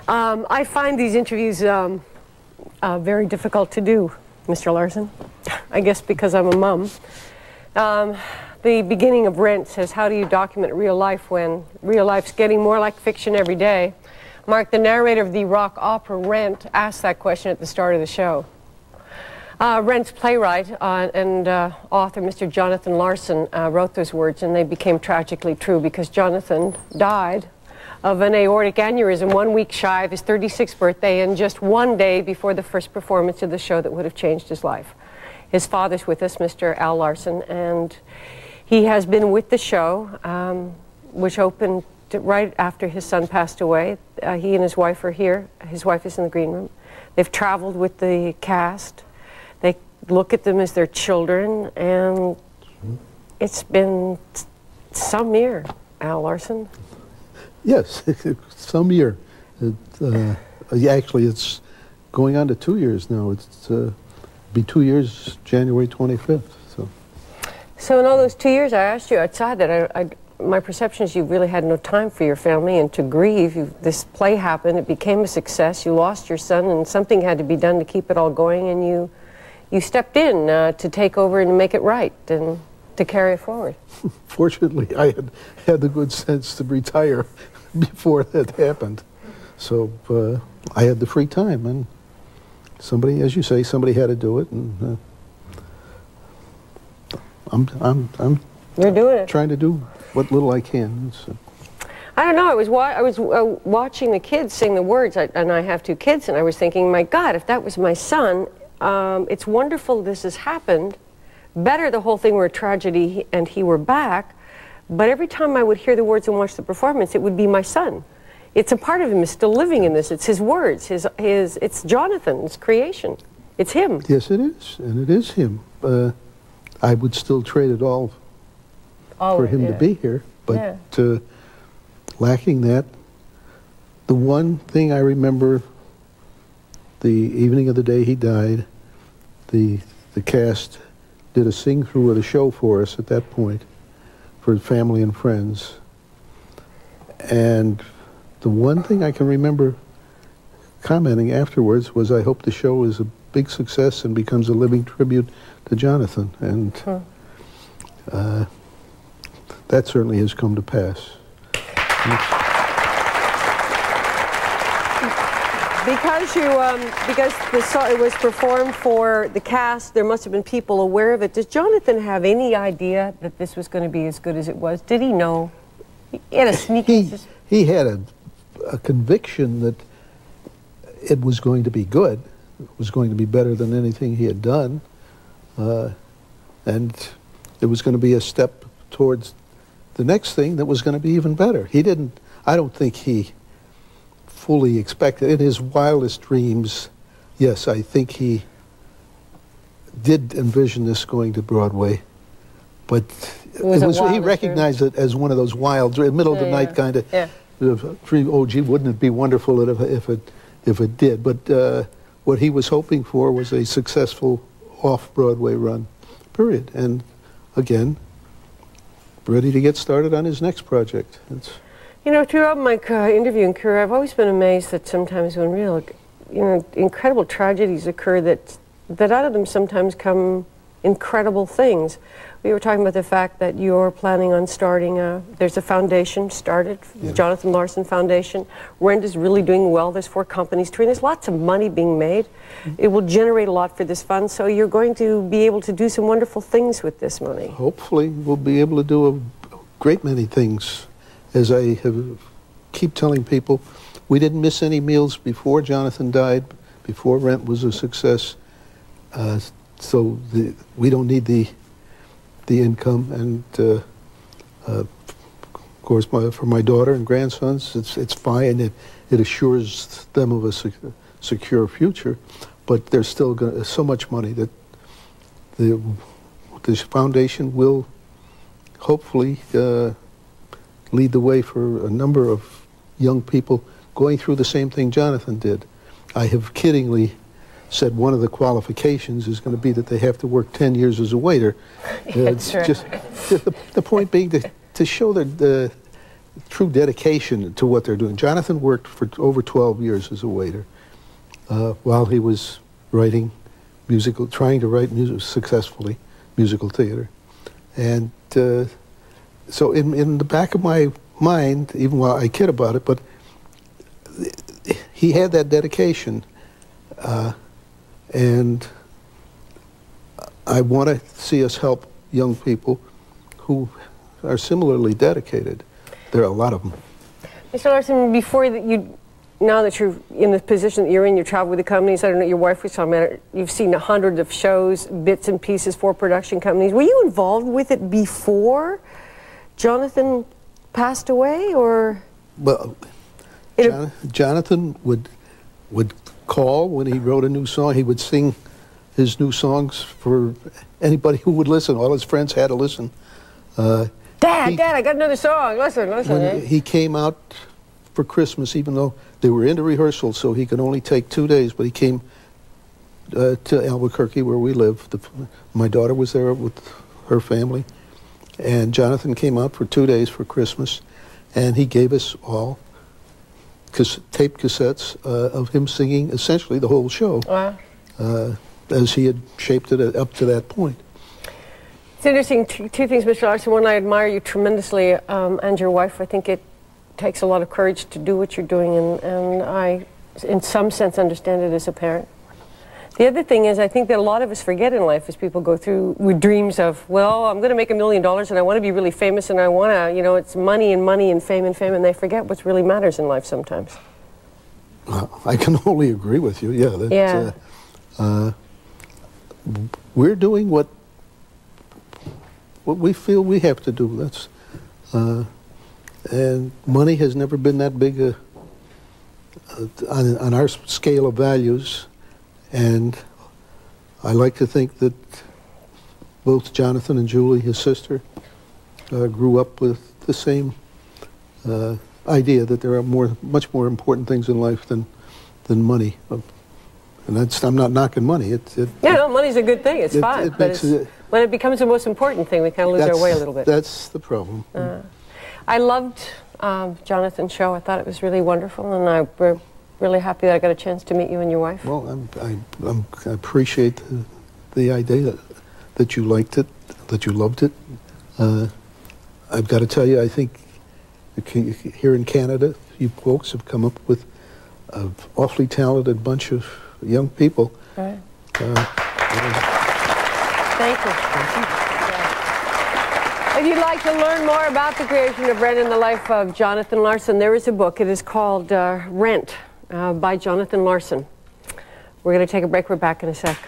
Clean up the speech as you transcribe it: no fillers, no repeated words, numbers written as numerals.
I find these interviews very difficult to do, Mr. Larson. I guess because I'm a mom. The beginning of Rent says, how do you document real life when real life's getting more like fiction every day? Mark, the narrator of the rock opera Rent, asked that question at the start of the show. Rent's playwright and author, Mr. Jonathan Larson, wrote those words, and they became tragically true because Jonathan died of an aortic aneurysm 1 week shy of his 36th birthday and just one day before the first performance of the show that would have changed his life. His father's with us, Mr. Al Larson, and he has been with the show, which opened right after his son passed away. He and his wife are here. His wife is in the green room. They've traveled with the cast. They look at them as their children, and it's been some year, Al Larson. Yes, some year. Actually, it's going on to 2 years now. It's be 2 years, January 25th. So in all those 2 years, I asked you outside that my perception is you really had no time for your family and to grieve. This play happened, it became a success, you lost your son, and something had to be done to keep it all going, and you stepped in to take over and make it right and to carry it forward. Fortunately, I had the good sense to retire before that happened. So I had the free time, and somebody, as you say, somebody had to do it, and You're doing it. Trying to do what little I can. So. I don't know, I was watching the kids sing the words, and I have two kids, and I was thinking, my God, if that was my son, it's wonderful this has happened. Better the whole thing were a tragedy and he were back, but every time I would hear the words and watch the performance, it would be my son. It's a part of him is still living in this. It's his words, it's Jonathan's creation. It's him. Yes, it is, and it is him. I would still trade it all for him to be here, but lacking that, the one thing I remember the evening of the day he died, the cast did a sing-through of the show for us at that point, for family and friends. And the one thing I can remember commenting afterwards was, I hope the show is a big success and becomes a living tribute to Jonathan. And that certainly has come to pass. Because it was performed for the cast, there must have been people aware of it. Does Jonathan have any idea that this was going to be as good as it was? Did he know? He had a sneaky... He had a conviction that it was going to be good. It was going to be better than anything he had done. And it was going to be a step towards the next thing that was going to be even better. He didn't... I don't think he fully expected. In his wildest dreams, yes, I think he did envision this going to Broadway, but he recognized it as one of those wild, middle of the night kind of dream. Oh, gee, wouldn't it be wonderful if it did? But what he was hoping for was a successful off-Broadway run, period. And again, ready to get started on his next project. You know, throughout my interviewing career, I've always been amazed that sometimes when real, incredible tragedies occur, that out of them sometimes come incredible things. We were talking about the fact that you're planning on starting there's a foundation started, the Jonathan Larson Foundation. Rent is really doing well. There's 4 companies touring. There's lots of money being made. It will generate a lot for this fund, so you're going to be able to do some wonderful things with this money. Hopefully, we'll be able to do a great many things. As I keep telling people, we didn't miss any meals before Jonathan died, before Rent was a success. So we don't need the income, and of course for my daughter and grandsons, it's fine. It assures them of a secure future, but there's still so much money that this foundation will hopefully lead the way for a number of young people going through the same thing Jonathan did. I have kiddingly said one of the qualifications is going to be that they have to work 10 years as a waiter. That's right. Just the point being to show that true dedication to what they're doing. Jonathan worked for over 12 years as a waiter while he was trying to write successfully musical theater. And so in the back of my mind, even while I kid about it, but he had that dedication. And I want to see us help young people who are similarly dedicated. There are a lot of them. Mr. Larson, now that you're in the position that you're in, you travel with the companies, I don't know, your wife was talking about it, you've seen hundreds of shows, bits and pieces for production companies. Were you involved with it before Jonathan passed away, or? Well, Jonathan would call when he wrote a new song. He would sing his new songs for anybody who would listen. All his friends had to listen. Dad, I got another song. Listen. When he came out for Christmas, even though they were into rehearsal, so he could only take 2 days, but he came to Albuquerque, where we live. My daughter was there with her family, and Jonathan came out for 2 days for Christmas, and he gave us all tape cassettes of him singing essentially the whole show. Wow. As he had shaped it up to that point. It's interesting, two things, Mr. Larson. One, I admire you tremendously, and your wife. I think it takes a lot of courage to do what you're doing, and I, in some sense, understand it as a parent. The other thing is, I think that a lot of us forget in life as people go through with dreams of, well, I'm going to make $1 million, and I want to be really famous, and I want to, you know, it's money and fame, and they forget what really matters in life sometimes. I can only agree with you, yeah. We're doing what we feel we have to do. That's and money has never been that big on our scale of values, and I like to think that both Jonathan and Julie, his sister, grew up with the same idea that there are much more important things in life than money. And I'm not knocking money. No, money's a good thing. It's fine. But when it becomes the most important thing, we kind of lose our way a little bit. That's the problem. I loved Jonathan's show. I thought it was really wonderful, and we're really happy that I got a chance to meet you and your wife. Well, I appreciate the idea that you liked it, that you loved it. I've got to tell you, I think here in Canada, you folks have come up with an awfully talented bunch of young people. Right. Thank you. If you'd like to learn more about the creation of Rent and the life of Jonathan Larson, there is a book. It is called Rent by Jonathan Larson. We're going to take a break. We're back in a sec.